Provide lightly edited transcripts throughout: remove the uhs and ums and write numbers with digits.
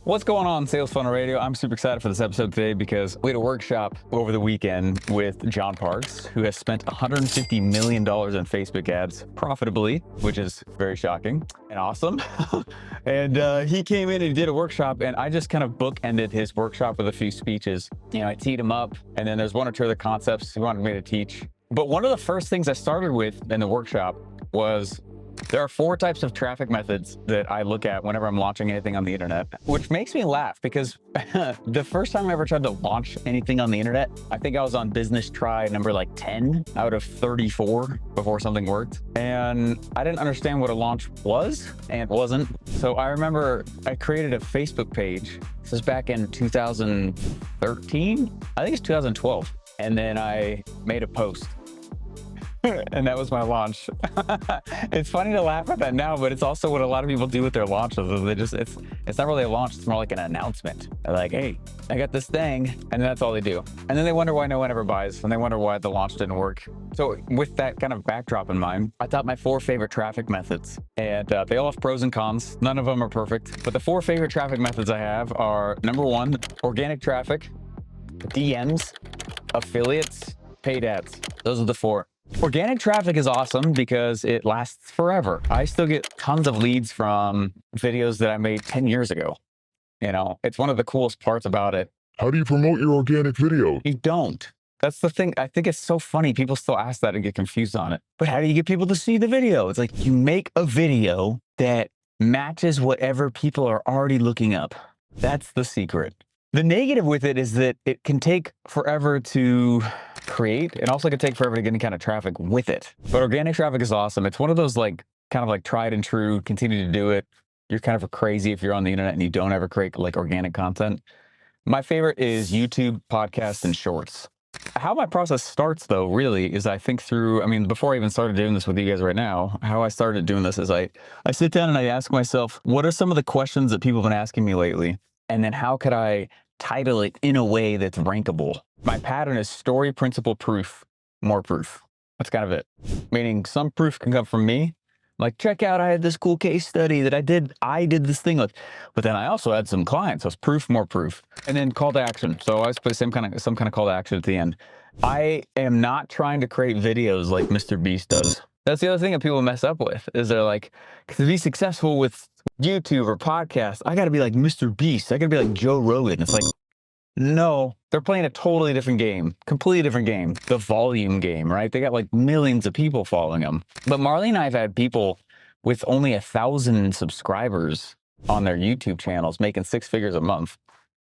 What's going on, Sales Funnel Radio? I'm super excited for this episode today because we had a workshop over the weekend with John Parks, who has spent $150 million in Facebook ads profitably, which is very shocking and awesome. And he came in and did a workshop, and I just kind of bookended his workshop with a few speeches. You know, I teed him up, and then there's one or two other concepts he wanted me to teach. But one of the first things I started with in the workshop was there are 4 types of traffic methods that I look at whenever I'm launching anything on the internet, which makes me laugh because the first time I ever tried to launch anything on the internet, I think I was on business try number like 10 out of 34 before something worked. And I didn't understand what a launch was and wasn't. So I remember I created a Facebook page. This is back in 2013. I think it's 2012. And then I made a post. And that was my launch. It's funny to laugh at that now, but it's also what a lot of people do with their launches. They just, it's not really a launch, it's more like an announcement. They're like, hey, I got this thing, and that's all they do. And then they wonder why no one ever buys, and they wonder why the launch didn't work. So with that kind of backdrop in mind, I thought my 4 favorite traffic methods, and they all have pros and cons. None of them are perfect, but the 4 favorite traffic methods I have are, number 1, organic traffic, DMs, affiliates, paid ads. Those are the 4. Organic traffic is awesome because it lasts forever. I still get tons of leads from videos that I made 10 years ago. You know, it's one of the coolest parts about it. How do you promote your organic video? You don't. That's the thing. I think it's so funny. People still ask that and get confused on it. But how do you get people to see the video? It's like you make a video that matches whatever people are already looking up. That's the secret. The negative with it is that it can take forever to create, and also can take forever to get any kind of traffic with it. But organic traffic is awesome. It's one of those like kind of like tried and true, continue to do it. You're kind of crazy if you're on the internet and you don't ever create like organic content. My favorite is YouTube, podcasts, and shorts. How my process starts though, really, is I think through, before I even started doing this with you guys right now, how I started doing this is I sit down and I ask myself, what are some of the questions that people have been asking me lately? And then how could I title it in a way that's rankable? My pattern is story, principle, proof, more proof. That's kind of it. Meaning some proof can come from me. Like, check out, I had this cool case study that I did this thing with. But then I also had some clients. So it's proof, more proof. And then call to action. So I always put some kind of call to action at the end. I am not trying to create videos like Mr. Beast does. That's the other thing that people mess up with, is they're like, to be successful with YouTube or podcast, I got to be like Mr. Beast. I got to be like Joe Rogan. It's like, no, they're playing a totally different game, completely different game. The volume game, right? They got like millions of people following them. But Marley and I have had people with only 1,000 subscribers on their YouTube channels making 6 figures a month.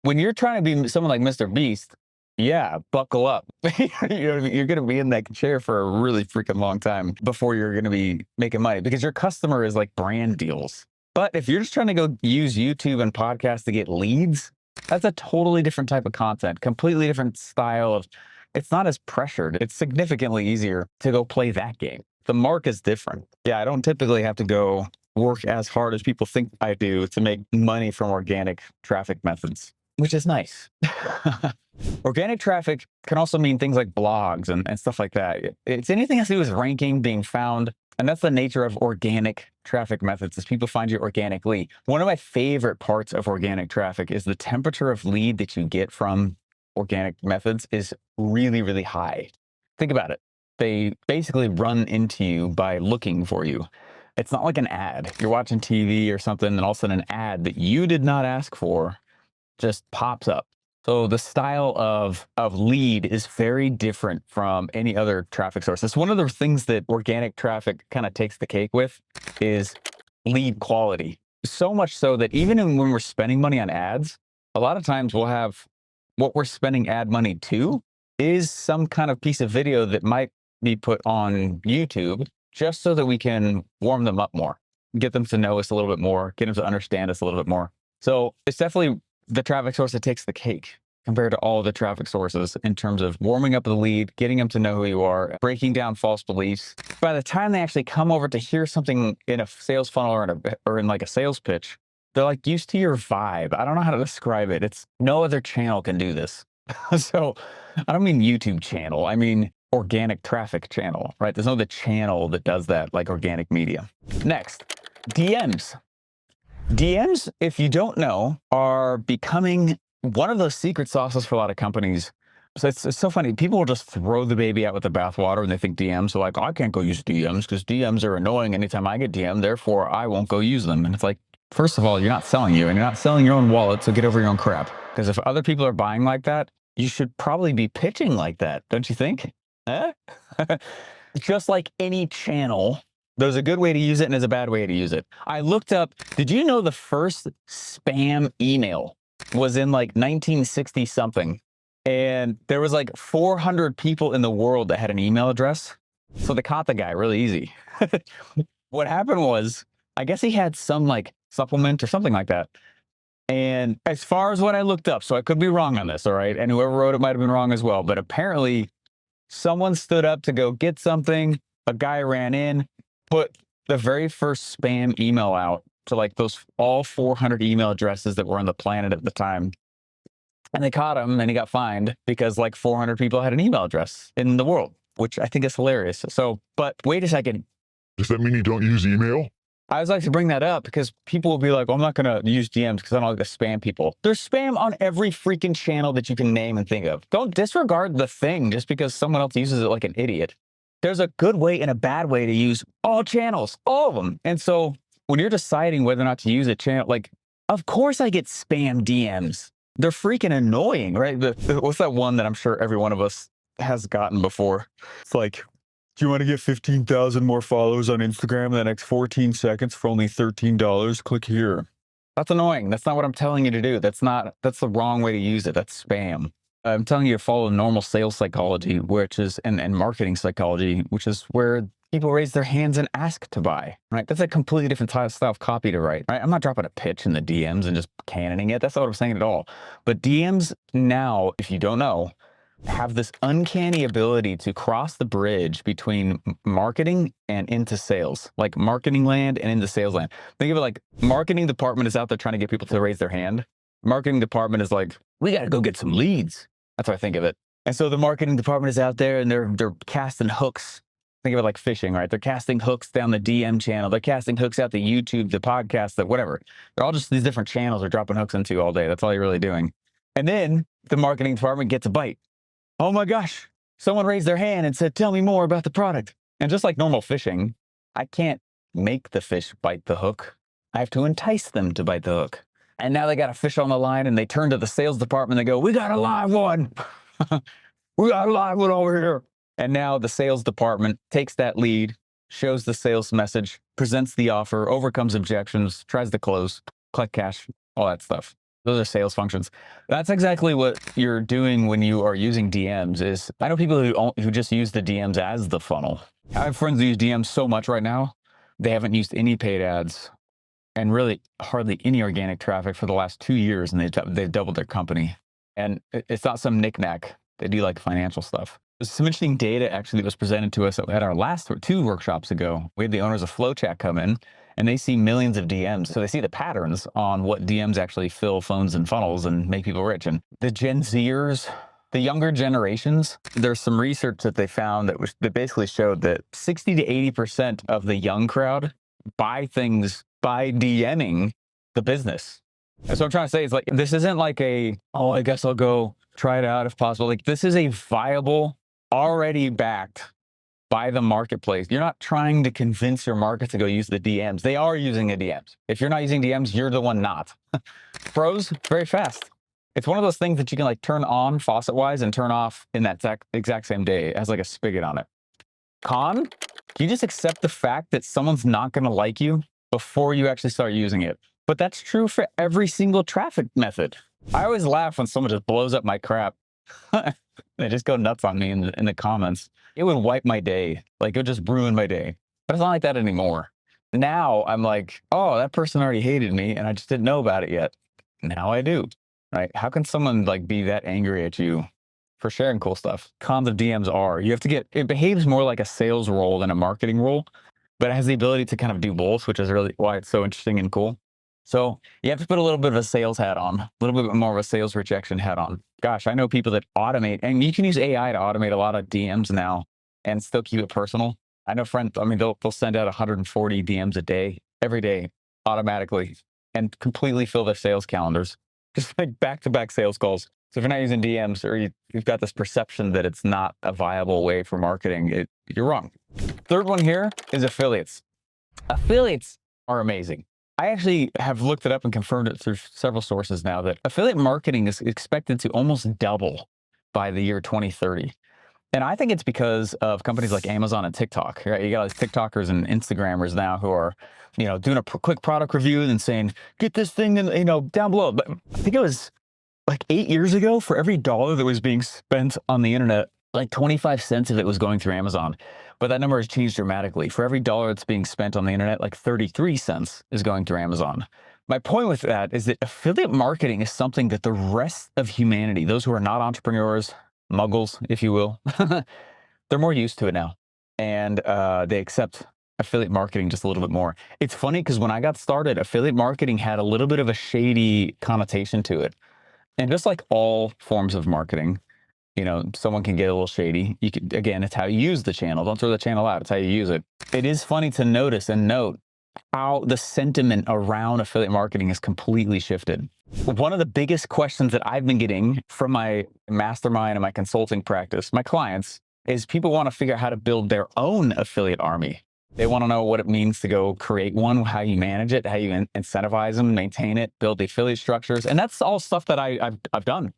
When you're trying to be someone like Mr. Beast, yeah, buckle up. You're going to be in that chair for a really freaking long time before you're going to be making money, because your customer is like brand deals. But if you're just trying to go use YouTube and podcasts to get leads, that's a totally different type of content, completely different style of, it's not as pressured. It's significantly easier to go play that game. The mark is different. Yeah, I don't typically have to go work as hard as people think I do to make money from organic traffic methods, which is nice. Organic traffic can also mean things like blogs and stuff like that. It's anything that has to do with ranking, being found. And that's the nature of organic traffic methods, is people find you organically. One of my favorite parts of organic traffic is the temperature of lead that you get from organic methods is really, really high. Think about it. They basically run into you by looking for you. It's not like an ad. You're watching TV or something, and all of a sudden an ad that you did not ask for just pops up. So the style of lead is very different from any other traffic source. It's one of the things that organic traffic kind of takes the cake with, is lead quality. So much so that even when we're spending money on ads, a lot of times we'll have what we're spending ad money to is some kind of piece of video that might be put on YouTube just so that we can warm them up more, get them to know us a little bit more, get them to understand us a little bit more. So it's definitely the traffic source that takes the cake compared to all the traffic sources in terms of warming up the lead, getting them to know who you are, breaking down false beliefs. By the time they actually come over to hear something in a sales funnel or in like a sales pitch, they're like used to your vibe. I don't know how to describe it. It's no other channel can do this. So I don't mean YouTube channel. I mean organic traffic channel, right? There's no other channel that does that like organic media. Next, DMs. DMs, if you don't know, are becoming one of those secret sauces for a lot of companies. So it's so funny. People will just throw the baby out with the bathwater and they think DMs are like, oh, I can't go use DMs because DMs are annoying anytime I get DM, therefore I won't go use them. And it's like, first of all, you're not selling you and you're not selling your own wallet, so get over your own crap. Because if other people are buying like that, you should probably be pitching like that, don't you think? Eh? Just like any channel, there's a good way to use it and there's a bad way to use it. I looked up, did you know the first spam email was in like 1960 something? And there was like 400 people in the world that had an email address. So they caught the guy really easy. What happened was, I guess he had some like supplement or something like that. And as far as what I looked up, so I could be wrong on this, all right? And whoever wrote it might have been wrong as well. But apparently, someone stood up to go get something. A guy ran in, put the very first spam email out to like those all 400 email addresses that were on the planet at the time. And they caught him and he got fined because like 400 people had an email address in the world, which I think is hilarious. So, but wait a second. Does that mean you don't use email? I always like to bring that up because people will be like, well, I'm not going to use DMs because I don't like to spam people. There's spam on every freaking channel that you can name and think of. Don't disregard the thing just because someone else uses it like an idiot. There's a good way and a bad way to use all channels, all of them. And so when you're deciding whether or not to use a channel, like, of course I get spam DMs. They're freaking annoying, right? What's that one that I'm sure every one of us has gotten before? It's like, do you want to get 15,000 more followers on Instagram in the next 14 seconds for only $13? Click here. That's annoying. That's not what I'm telling you to do. That's the wrong way to use it. That's spam. I'm telling you to follow normal sales psychology, which is, and marketing psychology, which is where people raise their hands and ask to buy, right? That's a completely different style of copy to write, right? I'm not dropping a pitch in the DMs and just cannoning it. That's not what I'm saying at all. But DMs now, if you don't know, have this uncanny ability to cross the bridge between marketing and into sales, like marketing land and into sales land. Think of it like marketing department is out there trying to get people to raise their hand. Marketing department is like, we got to go get some leads. That's how I think of it. And so the marketing department is out there and they're casting hooks. Think of it like fishing, right? They're casting hooks down the DM channel. They're casting hooks out the YouTube, the podcast, the whatever. They're all just these different channels they're dropping hooks into all day. That's all you're really doing. And then the marketing department gets a bite. Oh my gosh, someone raised their hand and said, tell me more about the product. And just like normal fishing, I can't make the fish bite the hook. I have to entice them to bite the hook. And now they got a fish on the line and they turn to the sales department. They go, we got a live one. We got a live one over here. And now the sales department takes that lead, shows the sales message, presents the offer, overcomes objections, tries to close, collect cash, all that stuff. Those are sales functions. That's exactly what you're doing when you are using DMs. Is I know people who just use the DMs as the funnel. I have friends who use DMs so much right now, they haven't used any paid ads and really hardly any organic traffic for the last 2 years, and they've doubled their company. And it's not some knickknack. They do like financial stuff. There's some interesting data actually that was presented to us at our last 2 workshops ago. We had the owners of FlowChat come in, and they see millions of DMs. So they see the patterns on what DMs actually fill phones and funnels and make people rich. And the Gen Zers, the younger generations, there's some research that they found that basically showed that 60 to 80% of the young crowd buy things by DMing the business. That's what I'm trying to say. Is like, this isn't like oh, I guess I'll go try it out if possible. Like, this is a viable, already backed by the marketplace. You're not trying to convince your market to go use the DMs. They are using the DMs. If you're not using DMs, you're the one not. Pros, very fast. It's one of those things that you can like turn on faucet-wise and turn off in that exact same day. It has like a spigot on it. Con, you just accept the fact that someone's not going to like you before you actually start using it. But that's true for every single traffic method. I always laugh when someone just blows up my crap. They just go nuts on me in the comments. It would wipe my day. Like, it would just ruin my day. But it's not like that anymore. Now I'm like, oh, that person already hated me and I just didn't know about it yet. Now I do, right? How can someone like be that angry at you for sharing cool stuff? Cons of DMs are, it behaves more like a sales role than a marketing role, but it has the ability to kind of do both, which is really why it's so interesting and cool. So you have to put a little bit of a sales hat on, a little bit more of a sales rejection hat on. Gosh, I know people that automate, and you can use AI to automate a lot of DMs now and still keep it personal. I know friends, I mean, they'll send out 140 DMs a day, every day, automatically. and completely fill their sales calendars, just like back-to-back sales calls. So if you're not using DMs or you've got this perception that it's not a viable way for marketing, you're wrong. Third one here is affiliates. Affiliates are amazing. I actually have looked it up and confirmed it through several sources now that affiliate marketing is expected to almost double by the year 2030. And I think it's because of companies like Amazon and TikTok, right? You got all these TikTokers and Instagrammers now who are, doing a quick product review and saying, get this thing, down below. But I think it was like 8 years ago, for every dollar that was being spent on the internet, like 25 cents of it was going through Amazon. But that number has changed dramatically. For every dollar that's being spent on the internet, like 33 cents is going through Amazon. My point with that is that affiliate marketing is something that the rest of humanity, those who are not entrepreneurs, muggles, if you will, they're more used to it now. And they accept affiliate marketing just a little bit more. It's funny because when I got started, affiliate marketing had a little bit of a shady connotation to it. And just like all forms of marketing, someone can get a little shady. Again, it's how you use the channel. Don't throw the channel out. It's how you use it. It is funny to notice and note how the sentiment around affiliate marketing has completely shifted. One of the biggest questions that I've been getting from my mastermind and my consulting practice, my clients, is people want to figure out how to build their own affiliate army. They want to know what it means to go create one, how you manage it, how you incentivize them, maintain it, build the affiliate structures. And that's all stuff that I've done.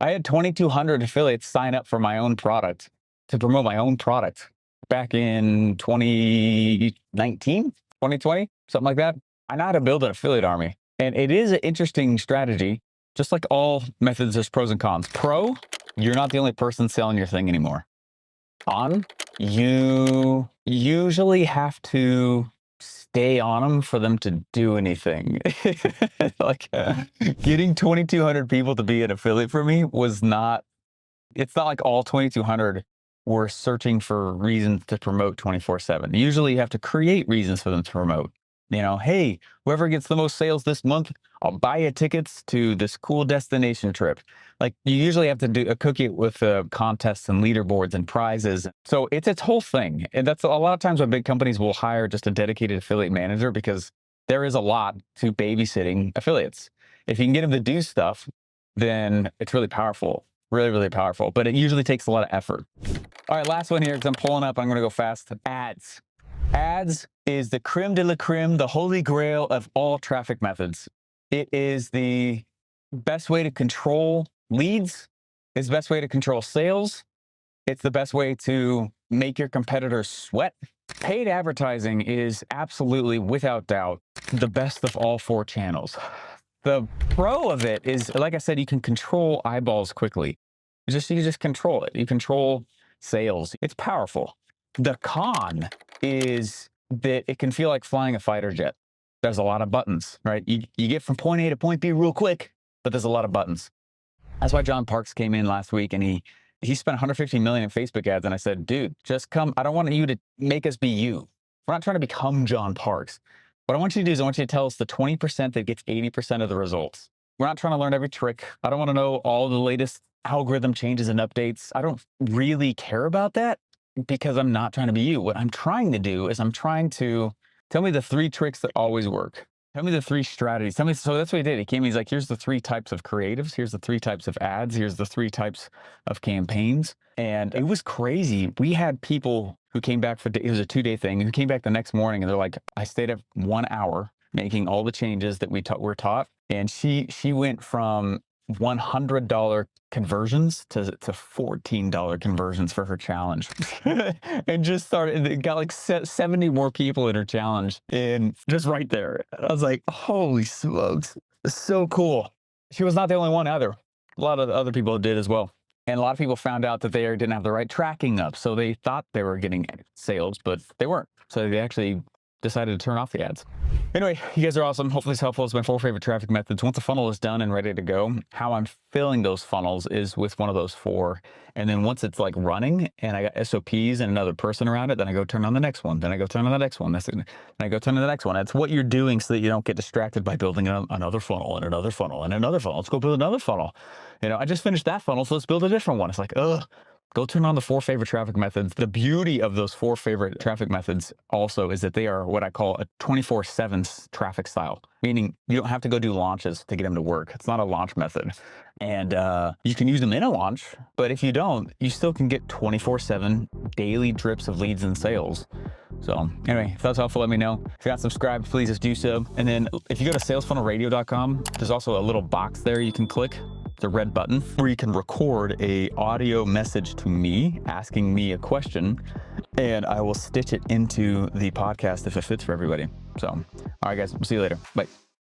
I had 2,200 affiliates sign up for my own product to promote my own product back in 2019, 2020, something like that. I know how to build an affiliate army. And it is an interesting strategy. Just like all methods, there's pros and cons. Pro, you're not the only person selling your thing anymore. Con, you usually have to stay on them for them to do anything. Getting 2,200 people to be an affiliate for me it's not like all 2,200 were searching for reasons to promote 24/7. Usually you have to create reasons for them to promote. Hey, whoever gets the most sales this month, I'll buy you tickets to this cool destination trip. Like, you usually have to do a cookie with contests and leaderboards and prizes. So it's its whole thing. And that's a lot of times when big companies will hire just a dedicated affiliate manager, because there is a lot to babysitting affiliates. If you can get them to do stuff, then it's really powerful, really, really powerful. But it usually takes a lot of effort. All right, last one here, because I'm pulling up. I'm going to go fast. Ads. Ads is the creme de la creme, the holy grail of all traffic methods. It is the best way to control leads. It's the best way to control sales. It's the best way to make your competitors sweat. Paid advertising is absolutely, without doubt, the best of all four channels. The pro of it is, like I said, you can control eyeballs quickly. You just control it. You control sales. It's powerful. The con is that it can feel like flying a fighter jet. There's a lot of buttons, right? You get from point A to point B real quick, but there's a lot of buttons. That's why John Parks came in last week and he spent 150 million in Facebook ads. And I said, dude, just come. I don't want you to make us be you. We're not trying to become John Parks. What I want you to do is I want you to tell us the 20% that gets 80% of the results. We're not trying to learn every trick. I don't want to know all the latest algorithm changes and updates. I don't really care about that, because I'm not trying to be you. What I'm trying to do is I'm trying to tell me the 3 tricks that always work. Tell me the 3 strategies. So that's what he did. He came, he's like, here's the 3 types of creatives. Here's the 3 types of ads. Here's the 3 types of campaigns. And it was crazy. We had people who came back it was a 2-day thing, who came back the next morning and they're like, I stayed up 1 hour making all the changes that were taught. And she went from $100 conversions to $14 conversions for her challenge. And just started, it got like 70 more people in her challenge, and just right there. I was like, holy smokes, so cool. She was not the only one either. A lot of other people did as well. And a lot of people found out that they didn't have the right tracking up. So they thought they were getting sales, but they weren't. So they actually decided to turn off the ads. Anyway, you guys are awesome. Hopefully it's helpful. It's my 4 favorite traffic methods. Once the funnel is done and ready to go, how I'm filling those funnels is with one of those 4. And then once it's like running and I got SOPs and another person around it, then I go turn on the next one. Then I go turn on the next one. Then I go turn on the next one. That's what you're doing so that you don't get distracted by building another funnel and another funnel and another funnel. Let's go build another funnel. I just finished that funnel, so let's build a different one. It's like, ugh. go turn on the 4 favorite traffic methods. The beauty of those 4 favorite traffic methods also is that they are what I call a 24/7 traffic style, meaning you don't have to go do launches to get them to work. It's not a launch method. And you can use them in a launch, but if you don't, you still can get 24/7 daily drips of leads and sales. So anyway, if that's helpful, let me know. If you're not subscribed, please just do so. And then if you go to salesfunnelradio.com, there's also a little box there you can click, the red button, where you can record a audio message to me asking me a question, and I will stitch it into the podcast if it fits for everybody. So, all right, guys, we'll see you later. Bye.